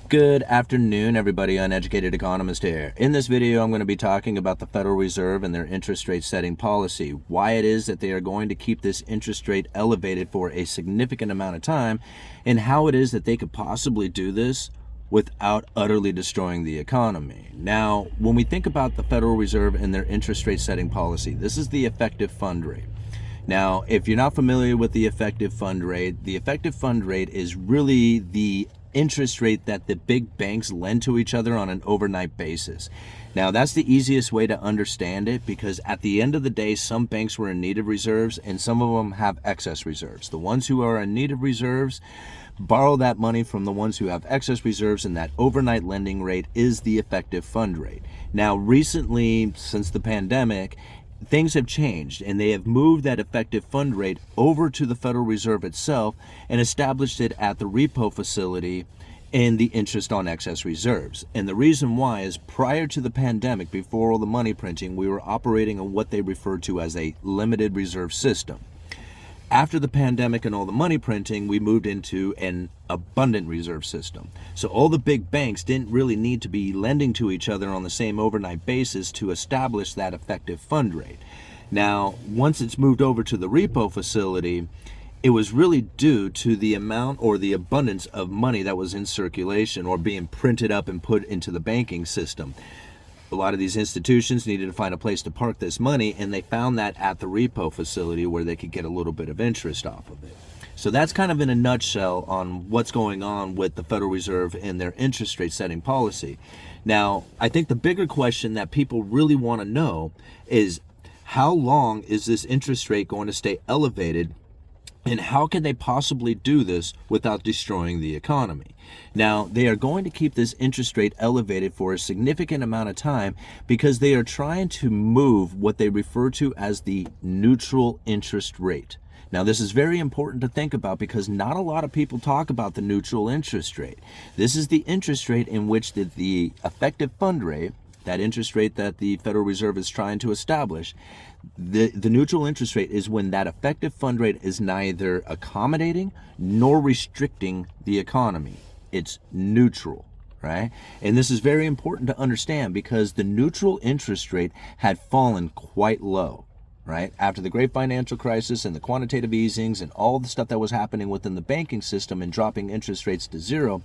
Good afternoon, everybody. Uneducated Economist here. In this video, I'm going to be talking about the Federal Reserve and their interest rate setting policy, why it is that they are going to keep this interest rate elevated for a significant amount of time, and how it is that they could possibly do this without utterly destroying the economy. Now, when we think about the Federal Reserve and their interest rate setting policy, this is the effective fund rate. Now, if you're not familiar with the effective fund rate is really the interest rate that the big banks lend to each other on an overnight basis. Now, that's the easiest way to understand it, because at the end of the day, some banks were in need of reserves and some of them have excess reserves. The ones who are in need of reserves borrow that money from the ones who have excess reserves, and that overnight lending rate is the effective fund rate. Now, recently, since the pandemic, things have changed, and they have moved that effective fund rate over to the Federal Reserve itself and established it at the repo facility in the interest on excess reserves. And the reason why is, prior to the pandemic, before all the money printing, we were operating on what they referred to as a limited reserve system. After the pandemic and all the money printing, we moved into an abundant reserve system. So all the big banks didn't really need to be lending to each other on the same overnight basis to establish that effective fund rate. Now, once it's moved over to the repo facility, it was really due to the amount or the abundance of money that was in circulation or being printed up and put into the banking system. A lot of these institutions needed to find a place to park this money, and they found that at the repo facility where they could get a little bit of interest off of it. So that's kind of in a nutshell on what's going on with the Federal Reserve and their interest rate setting policy. Now, I think the bigger question that people really want to know is, how long is this interest rate going to stay elevated? And how can they possibly do this without destroying the economy? Now, they are going to keep this interest rate elevated for a significant amount of time because they are trying to move what they refer to as the neutral interest rate. Now, this is very important to think about because not a lot of people talk about the neutral interest rate. This is the interest rate in which the effective fund rate, that interest rate that the Federal Reserve is trying to establish, the neutral interest rate is when that effective fund rate is neither accommodating nor restricting the economy. It's neutral, right? And this is very important to understand because the neutral interest rate had fallen quite low, right? After the great financial crisis and the quantitative easings and all the stuff that was happening within the banking system and dropping interest rates to zero,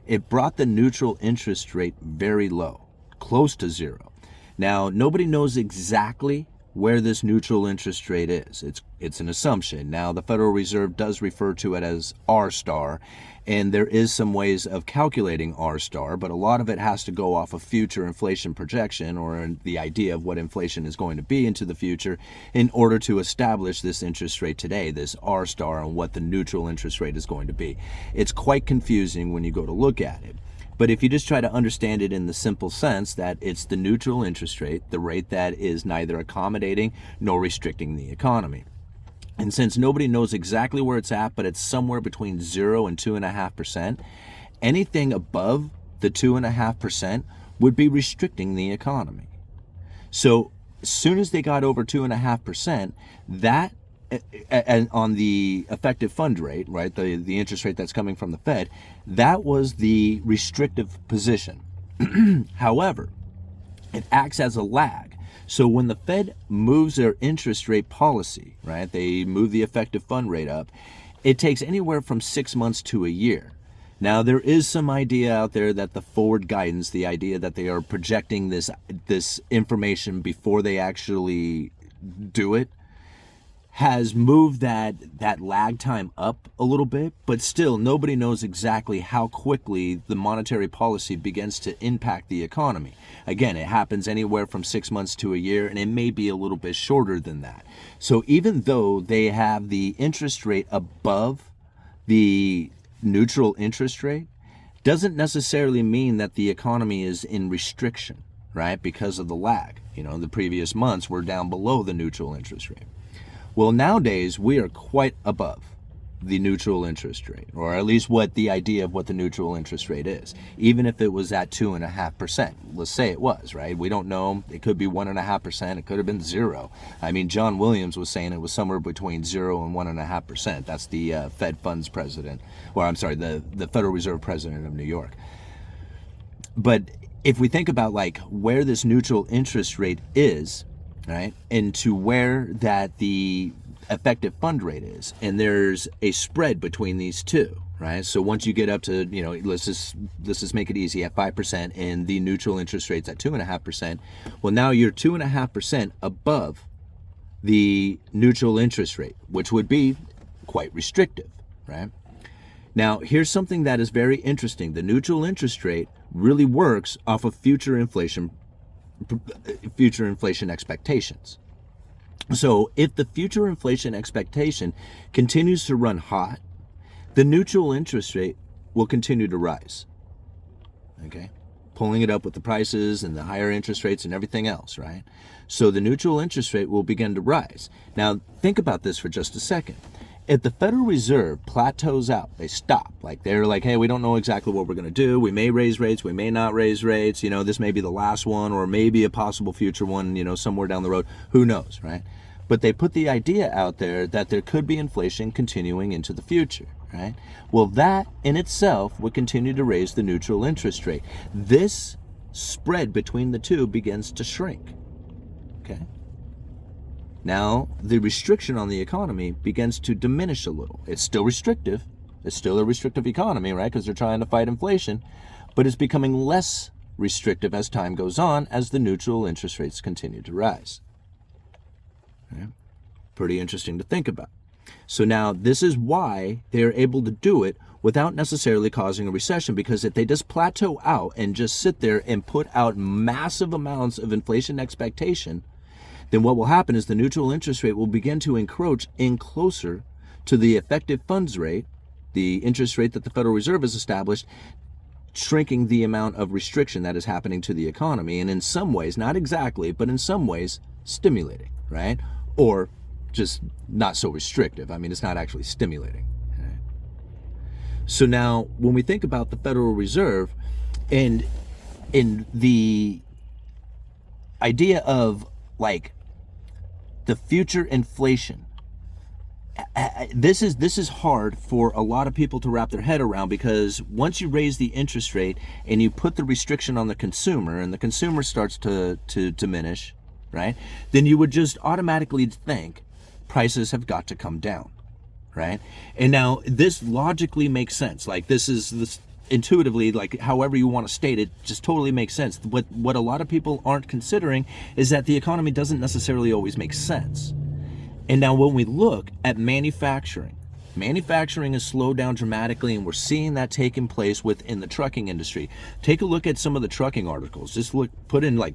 it brought the neutral interest rate very low, close to zero. Now, nobody knows exactly where this neutral interest rate is. It's an assumption. Now, the Federal Reserve does refer to it as R star, and there is some ways of calculating R star, but a lot of it has to go off of future inflation projection, or the idea of what inflation is going to be into the future, in order to establish this interest rate today, this R star, and what the neutral interest rate is going to be. It's quite confusing when you go to look at it. But if you just try to understand it in the simple sense that it's the neutral interest rate, the rate that is neither accommodating nor restricting the economy. And since nobody knows exactly where it's at, but it's somewhere between 0 and 2.5%, anything above the 2.5% would be restricting the economy. So as soon as they got over 2.5%, that, and on the effective fund rate, right, the interest rate that's coming from the Fed, that was the restrictive position. However, it acts as a lag. So when the Fed moves their interest rate policy, right, they move the effective fund rate up, it takes anywhere from 6 months to a year. Now, there is some idea out there that the forward guidance, the idea that they are projecting this information before they actually do it, has moved that lag time up a little bit, but still nobody knows exactly how quickly the monetary policy begins to impact the economy. Again, it happens anywhere from 6 months to a year, and it may be a little bit shorter than that. So even though they have the interest rate above the neutral interest rate, doesn't necessarily mean that the economy is in restriction, right? Because of the lag. The previous months were down below the neutral interest rate. Well, nowadays, we are quite above the neutral interest rate, or at least what the idea of what the neutral interest rate is, even if it was at 2.5%. Let's say it was, right? We don't know. It could be 1.5%. It could have been 0. I mean, John Williams was saying it was somewhere between 0 and 1.5%. That's the Fed funds president, or I'm sorry, the Federal Reserve president of New York. But if we think about like where this neutral interest rate is, right, and to where that the effective fund rate is, and there's a spread between these two, right? So once you get up to, let's just make it easy at 5%, and the neutral interest rate's at 2.5%. Well, now you're 2.5% above the neutral interest rate, which would be quite restrictive, right? Now, here's something that is very interesting. The neutral interest rate really works off of future inflation expectations. So if the future inflation expectation continues to run hot, the neutral interest rate will continue to rise. Okay? Pulling it up with the prices and the higher interest rates and everything else, right? So the neutral interest rate will begin to rise. Now, think about this for just a second. If the Federal Reserve plateaus out, they stop, like they're like, hey, we don't know exactly what we're going to do. We may raise rates, we may not raise rates. This may be the last one, or maybe a possible future one, somewhere down the road. Who knows, right? But they put the idea out there that there could be inflation continuing into the future, right? Well, that in itself would continue to raise the neutral interest rate. This spread between the two begins to shrink, okay? Now, the restriction on the economy begins to diminish a little. It's still restrictive. It's still a restrictive economy, right? Because they're trying to fight inflation. But it's becoming less restrictive as time goes on, as the neutral interest rates continue to rise. Okay? Pretty interesting to think about. So now, this is why they're able to do it without necessarily causing a recession, because if they just plateau out and just sit there and put out massive amounts of inflation expectation, then what will happen is the neutral interest rate will begin to encroach in closer to the effective funds rate, the interest rate that the Federal Reserve has established, shrinking the amount of restriction that is happening to the economy, and in some ways, not exactly, but in some ways, stimulating, right? Or just not so restrictive. I mean, it's not actually stimulating. Okay? So now, when we think about the Federal Reserve and in the idea of like the future inflation, this is hard for a lot of people to wrap their head around, because once you raise the interest rate and you put the restriction on the consumer, and the consumer starts to diminish, right, then you would just automatically think prices have got to come down, right? And now this logically makes sense. Like this intuitively, like however you want to state it, just totally makes sense. What a lot of people aren't considering is that the economy doesn't necessarily always make sense. And now when we look at manufacturing has slowed down dramatically, and we're seeing that taking place within the trucking industry. Take a look at some of the trucking articles. Just put in like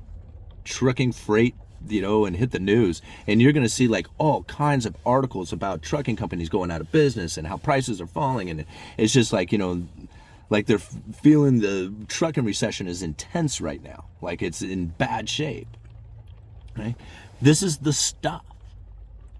trucking freight, and hit the news, and you're going to see like all kinds of articles about trucking companies going out of business and how prices are falling. And it's just like, like they're feeling the trucking recession is intense right now. Like it's in bad shape, right? This is the stuff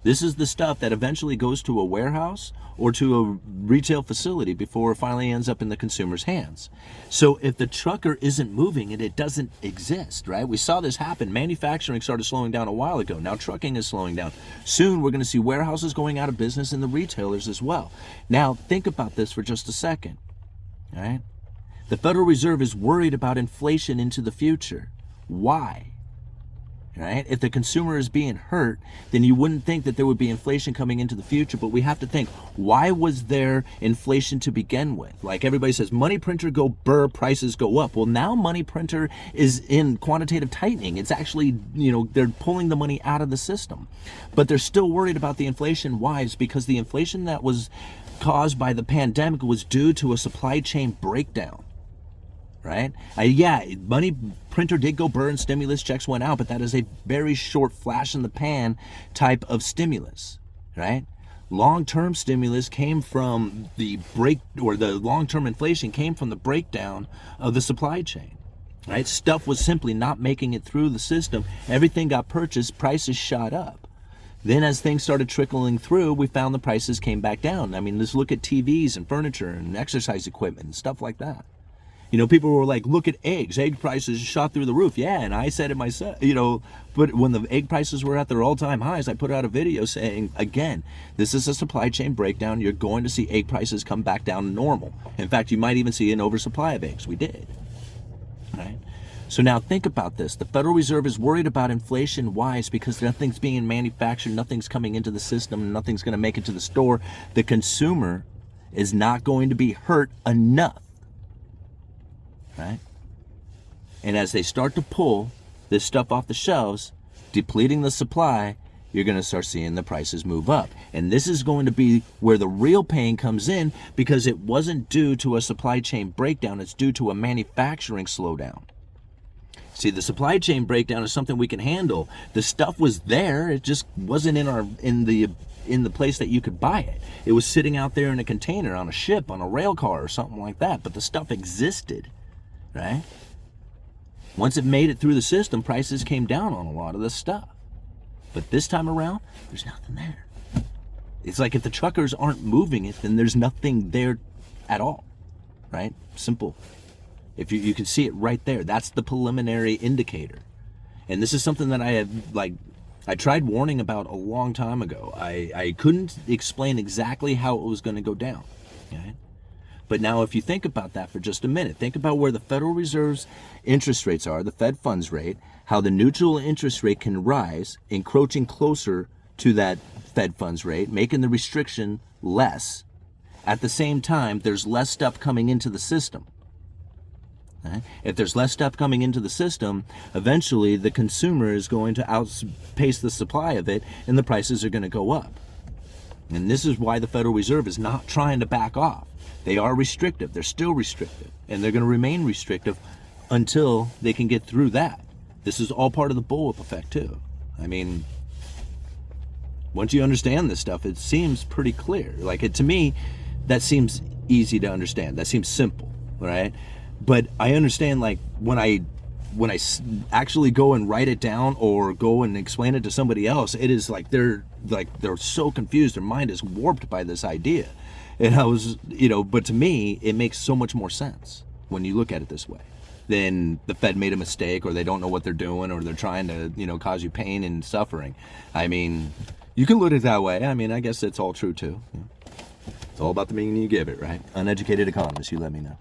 that eventually goes to a warehouse or to a retail facility before it finally ends up in the consumer's hands. So if the trucker isn't moving it doesn't exist, right? We saw this happen. Manufacturing started slowing down a while ago. Now trucking is slowing down. Soon we're going to see warehouses going out of business and the retailers as well. Now think about this for just a second, all right? The Federal Reserve is worried about inflation into the future. Why? Right? If the consumer is being hurt, then you wouldn't think that there would be inflation coming into the future. But we have to think, why was there inflation to begin with? Like everybody says, money printer go burr, prices go up. Well, now money printer is in quantitative tightening. It's actually, they're pulling the money out of the system. But they're still worried about the inflation. Why? It's because the inflation that was caused by the pandemic was due to a supply chain breakdown. Right? Money printer did go burr and stimulus checks went out, but that is a very short flash in the pan type of stimulus, right? Long-term stimulus came from the long-term inflation came from the breakdown of the supply chain, right? Stuff was simply not making it through the system. Everything got purchased, prices shot up. Then as things started trickling through, we found the prices came back down. I mean, let's look at TVs and furniture and exercise equipment and stuff like that. People were like, look at eggs. Egg prices shot through the roof. Yeah, and I said it myself, but when the egg prices were at their all-time highs, I put out a video saying, again, this is a supply chain breakdown. You're going to see egg prices come back down to normal. In fact, you might even see an oversupply of eggs. We did. right? So now think about this. The Federal Reserve is worried about inflation. Why? It's because nothing's being manufactured, nothing's coming into the system, nothing's going to make it to the store. The consumer is not going to be hurt enough, right? And as they start to pull this stuff off the shelves, depleting the supply, you're going to start seeing the prices move up. And this is going to be where the real pain comes in, because it wasn't due to a supply chain breakdown. It's due to a manufacturing slowdown. See, the supply chain breakdown is something we can handle. The stuff was there. It just wasn't in the place that you could buy it. It was sitting out there in a container, on a ship, on a rail car or something like that. But the stuff existed, right? Once it made it through the system, prices came down on a lot of this stuff. But this time around, there's nothing there. It's like if the truckers aren't moving it, then there's nothing there at all, right? Simple. If you can see it right there, that's the preliminary indicator. And this is something that I tried warning about a long time ago. I couldn't explain exactly how it was going to go down. Okay? But now if you think about that for just a minute, think about where the Federal Reserve's interest rates are, the Fed funds rate, how the neutral interest rate can rise, encroaching closer to that Fed funds rate, making the restriction less. At the same time, there's less stuff coming into the system. Okay? If there's less stuff coming into the system, eventually the consumer is going to outpace the supply of it, and the prices are going to go up. And this is why the Federal Reserve is not trying to back off. They are restrictive. They're still restrictive. And they're going to remain restrictive until they can get through that. This is all part of the bullwhip effect, too. I mean, once you understand this stuff, it seems pretty clear. To me, that seems easy to understand. That seems simple, right? But I understand, when I actually go and write it down or go and explain it to somebody else, it is they're so confused. Their mind is warped by this idea. And I was, but to me, it makes so much more sense when you look at it this way. Then the Fed made a mistake, or they don't know what they're doing, or they're trying to, cause you pain and suffering. I mean, you can look at it that way. I mean, I guess it's all true too. It's all about the meaning you give it, right? Uneducated economist, you let me know.